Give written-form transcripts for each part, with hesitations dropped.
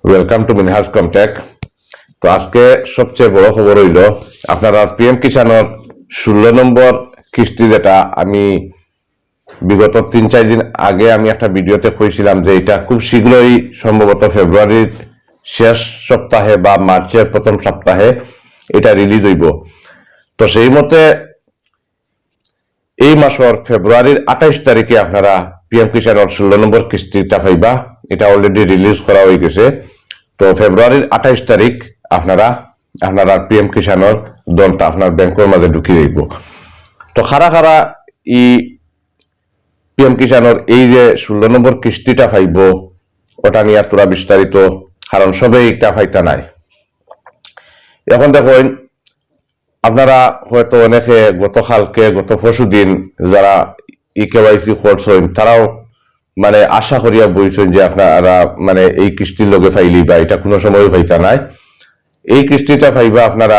Welcome to Minhaj কমটেক। তো আজকে সবচেয়ে বড় খবর হইল আপনারা পিএম কিষানের 16 নম্বর কিস্তি, যেটা আমি বিগত 3-4 দিন আগে আমি একটা ভিডিওতে কইছিলাম যে এটা খুব শীঘ্রই সম্ভবত ফেব্রুয়ারির শেষ সপ্তাহে বা মার্চের প্রথম সপ্তাহে এটা রিলিজ হইব। তো সেই মতে এই মাসের ফেব্রুয়ারির 28 তারিখে আপনারা পিএম কিষানের 16 নম্বর কিস্তিটা পাইবা। এটা অলরেডি রিলিজ করা হয়ে গেছে। তো ফেব্রুয়ারির 28 তারিখ আপনারা পিএম কিষানের দলটা আপনার ব্যাংকের মাঝে ঢুকিয়ে দিব। তো খারা ই পিএম কিষানের এই যে 16 নম্বর কিস্তিটা পাইব ওটা নিয়ে তোরা বিস্তারিত, কারণ সবে এটা পাইতা নাই। এখন দেখুন, আপনারা হয়তো অনেকে গত পরশু দিন যারা কেওয়াইসি করছেন তারাও মানে আশা করিয়া বলছেন যে আপনারা মানে এই কিস্তির লগে ফাইলি বা এটা কোনো সময় পাইতা নাই। এই কিস্তিটা পাইবা আপনারা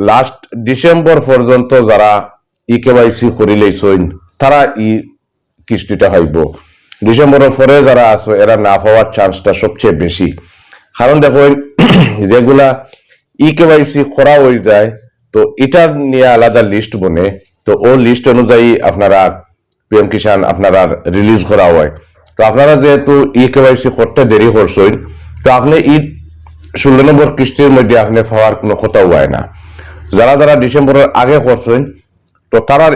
লাস্ট ডিসেম্বর পর্যন্ত যারা কেওয়াইসি করিলেছেন তারা কিস্তিটা পাইব। ডিসেম্বরের পরে যারা আছে এরা না পাওয়ার চান্সটা সবচেয়ে বেশি। কারণ দেখুন, যেগুলা কেওয়াইসি করা হয়ে যায় তো এটা নিয়ে আলাদা লিস্ট বনে, তো ও লিস্ট অনুযায়ী আপনারা পিএম কিষান আপনারা রিলিজ করা হয়। তো আপনারা যেহেতু কেওয়াইসি করতে দেরি করছেন, তো আপনি 16 নম্বর কিস্তির মধ্যে আপনি পাওয়ার কোনো কথা হয় না। যারা ডিসেম্বরের আগে করছেন তো তারার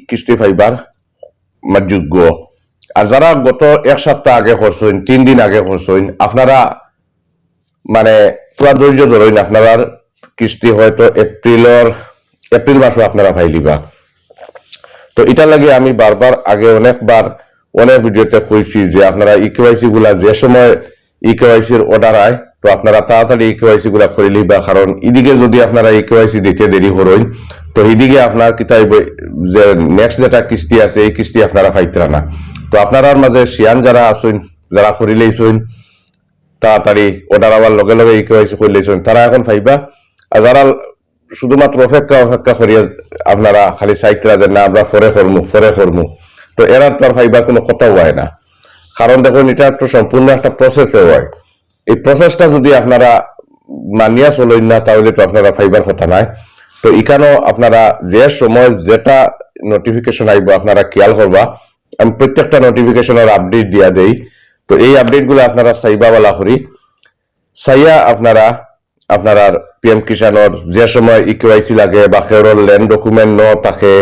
কিস্তি পাইবার যোগ্য। আর যারা গত এক সপ্তাহ আগে করছেন, 3 দিন আগে করছেন, আপনারা মানে পুরা ধৈর্য ধরেন, আপনারা কিস্তি হয়তো এপ্রিল মাসে আপনারা পাইলিবা। তো এটা লাগে আমি বারবার আগে অনেক ভিডিওতে কইছি যে আপনারা কেওয়াইসি গুলা যে সময় কেওয়াইসির অর্ডার আয় তো আপনারা তাড়াতাড়ি কেওয়াইসি গুলা করে লিবা। কারণ এদিকে যদি আপনারা কেওয়াইসি দিতে দেরি করেন তো এদিকে আপনার কিতাই যে নেক্সট যেটা কিস্তি আছে এই কিস্তি আপনারা পাইতরা না। তো আপনার মাঝে শিয়ান যারা আছেন, যারা করিলেইছেন তাড়াতাড়ি অর্ডার আবার লগে লগে কেওয়াইসি করলেছেন তারা এখন পাইবা। আর যারা শুধুমাত্র অপেক্ষা করিয়া আপনারা খালি চাইতরা যে না আমরা পরে করমু, তো এরার তো আর পাইবার কোনো কথা হয় না। কারণ দেখুন, এটা একটা সম্পূর্ণ একটা প্রসেসে হয়। এই প্রসেসটা যদি আপনারা মানিয়া চলেন না তাহলে তো আপনারা পাইবার কথা নাই। তো এখানেও আপনারা যে সময় যেটা নোটিফিকেশন আইব আপনারা খেয়াল করবা। আমি প্রত্যেকটা নোটিফিকেশনের আপডেট দিয়া দেই। তো এই আপডেট গুলো আপনারা চাইবা বলা করি চাইয়া আপনারা পিএম কিষানের যে সময় কেওয়াইসি লাগে বা খেরোর ল্যান্ড ডকুমেন্ট ন থাকে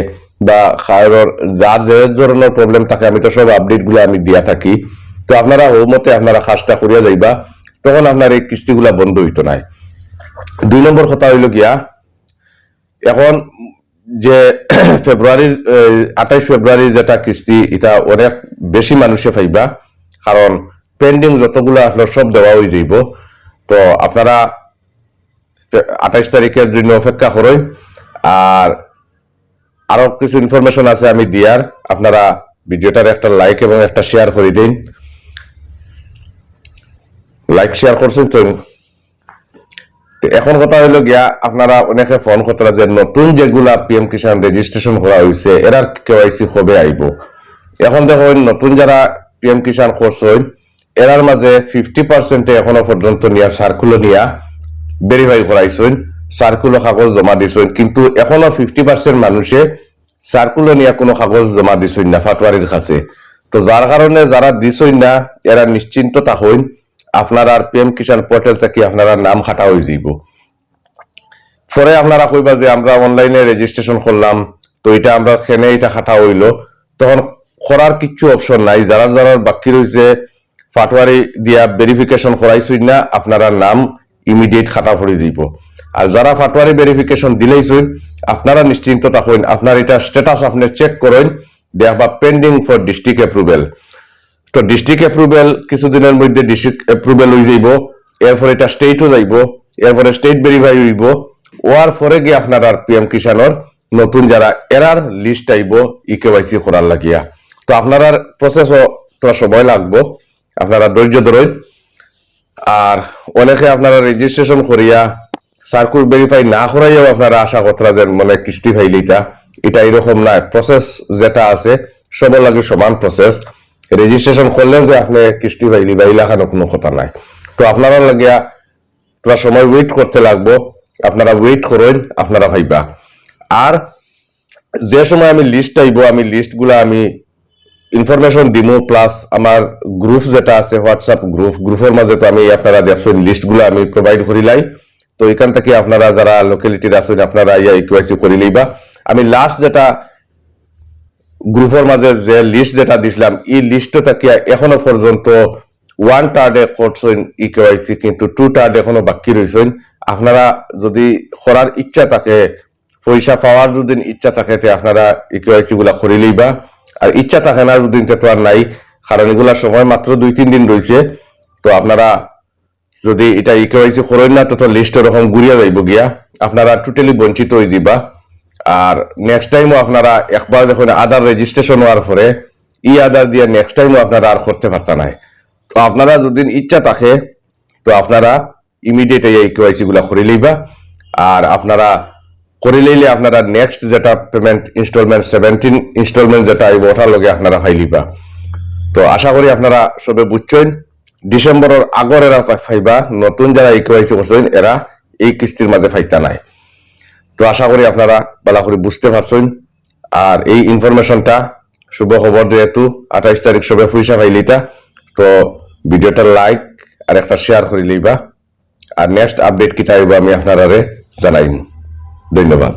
বা খায়রর যার যে ধরনের প্রবলেম থাকে আমি তো সব আপডেট গুলো আমি দিয়া থাকি। তো আপনারা ও মতে আপনারা কাজটা করিয়া যাইবা, তখন আপনার এই কিস্তিগুলা বন্ধ হইতো নাই। 2 নম্বর কথা হইল গিয়া, এখন যে ফেব্রুয়ারির 28 ফেব্রুয়ারি যেটা কিস্তি এটা অনেক বেশি মানুষে পাইবা, কারণ পেন্ডিং যতগুলো আসলো সব দেওয়া হয়ে যাইব। তো আপনারা 28 তারিখের জন্য অপেক্ষা করেন। আর আরো কিছু ইনফরমেশন আছে আমি দিয়ার, আপনারা ভিডিওটার একটা লাইক এবং একটা শেয়ার করে দিন। লাইক শেয়ার করছেন তো? এখন কথা হইলো গিয়া, আপনারা অনেকে ফোন করতে যে নতুন যেগুলা পিএম কিষান রেজিস্ট্রেশন করা হয়েছে এরার কেওয়াইসি কবে আইব। এখন দেখুন, নতুন যারা পিএম কিষান করছেন এরার মাঝে 50% এখনো পর্যন্ত নিয়া সার্কুলো নিয়া ভেরিফাই করাইছেন, সার্কুলো কাগজ জমা দিছেন, কিন্তু এখনো 50% মানুষে সার্কুলো নিয়া কোনো কাগজ জমা দিছেন না ফাটোয়ারির কাছে। তো যার কারণে যারা দিছেন না এরা নিশ্চিন্ত থাকুন, আপনার আর পিএম কিষান পোর্টাল থেকে আপনারা নাম খাটা হয়ে যাইব। পরে আপনারা কইবা যে আমরা অনলাইনে রেজিস্ট্রেশন করলাম তো এটা আমরা খেনে এটা খাটা হইল, তখন করার কিছু অপশন নাই। যারা বাকি রয়েছে ফাটোয়ারি দিয়া ভেরিফিকেশন করাইছেন না আপনারা নাম ইমিডিয়েট খাটা পড়ে যাইব। আর যারা ফাটোয়ারি ভেরিফিকেশন দিলেইছেন আপনারা নিশ্চিন্ত থাকুন, আপনার এটা স্ট্যাটাস আপনি চেক করেন, দেখবা পেন্ডিং ফর ডিস্ট্রিক্ট অ্যাপ্রুভেল। তো ডিস্ট্রিক্ট অ্যাপ্রুভেল কিছুদিনের মধ্যে ডিস্ট্রিক্ট অ্যাপ্রুভেল হয়ে যাইব, এরপরে এটা স্টেটও যাইব, এরপরে স্টেট ভেরিফাই হইব। ওয়ার পরে গিয়ে আপনার আর পিএম কিষানের নতুন যারা এরার লিস্ট আইব কেওয়াইসি করার লাগিয়া। তো আপনার প্রসেসও তোরা সময় লাগবো, আপনারা ধৈর্য ধরেন। আর অনেকে আপনারা রেজিস্ট্রেশন করিয়া সার্কুল ভেরিফাই না করাইয়াও আপনারা আশা করতে যে মানে কিস্তি ফাইলিটা, এটা এরকম না। প্রসেস যেটা আছে সবার লাগে সমান প্রসেস। রেজিস্ট্রেশন করলেও যে আপনি কিস্তি পাইলি বা ইলাকানো কোনো কথা নাই। তো আপনারা লাগিয়া তোরা সময় ওয়েট করতে লাগবো, আপনারা ওয়েট করেন, আপনারা ভাইবা। আর যে সময় আমি লিস্ট আইব, আমি লিস্টগুলা আমি ইনফরমেশন দিমু, প্লাস আমার গ্রুপ যেটা আছে হোয়াটসঅ্যাপ গ্রুপের মাঝে তো আমি আপনারা দেখছেন লিস্টগুলো আমি প্রোভাইড করিলাই। তো এখান থেকে আপনারা যারা লোকালিটির আছেন আপনারা ইয়া ইকুয়াইসি করি লইবা। আমি লাস্ট যেটা গ্রুপের মাঝে যে লিস্ট যেটা দিছিলাম এই লিস্টটা থেকে এখনো পর্যন্ত 1 টার্ডে করছেন ইকুয়াইসি, কিন্তু 2 টার্ড এখনো বাকি রয়েছেন। আপনারা যদি করার ইচ্ছা থাকে, পয়সা পাওয়ার যদি ইচ্ছা থাকে তে আপনারা ইকুয়াইসি গুলা করে লইবা। আর ইচ্ছা থাকে না যদি তো আর নাই, কারণ এগুলা সময় মাত্র 2-3 দিন রয়েছে। তো আপনারা যদি এটা ইকুয়াইসি করেন না তো লিস্ট এরকম ঘুরিয়া যাইব গিয়া, আপনারা টোটালি বঞ্চিত হয়ে যাবা। আর নেক্সট টাইমও আপনারা একবার দেখুন আধার রেজিস্ট্রেশন হওয়ার পরে ই আধার দিয়ে নেক্সট টাইমও আপনারা আর করতে পারতা নাই। তো আপনারা যদি ইচ্ছা থাকে তো আপনারা ইমিডিয়েট এই ইকুয়াইসি গুলা করে লইবা। আর আপনারা করে লইলে আপনারা নেক্সট যেটা পেমেন্ট ইনস্টলমেন্ট 17 ইনস্টলমেন্ট যেটা আইব ওটার লগে আপনারা ফাইলিবা। তো আশা করি আপনারা সবে বুঝছেন ডিসেম্বরের আগর এরা ফাইবা, নতুন যারা ইকুয়াইসি করছেন এরা এই কিস্তির মাঝে ফাইতা নাই। তো আশা করি আপনারা ভালো করে বুঝতে পারছেন। আর এই ইনফরমেশনটা শুভ খবর, যেহেতু 28 তারিখ সবে পয়সা পাইলিতা, তো ভিডিওটা লাইক আর একটা শেয়ার করে লইবা। আর নেক্সট আপডেট কিটা আইব আমি আপনারা জানাইম। ধন্যবাদ।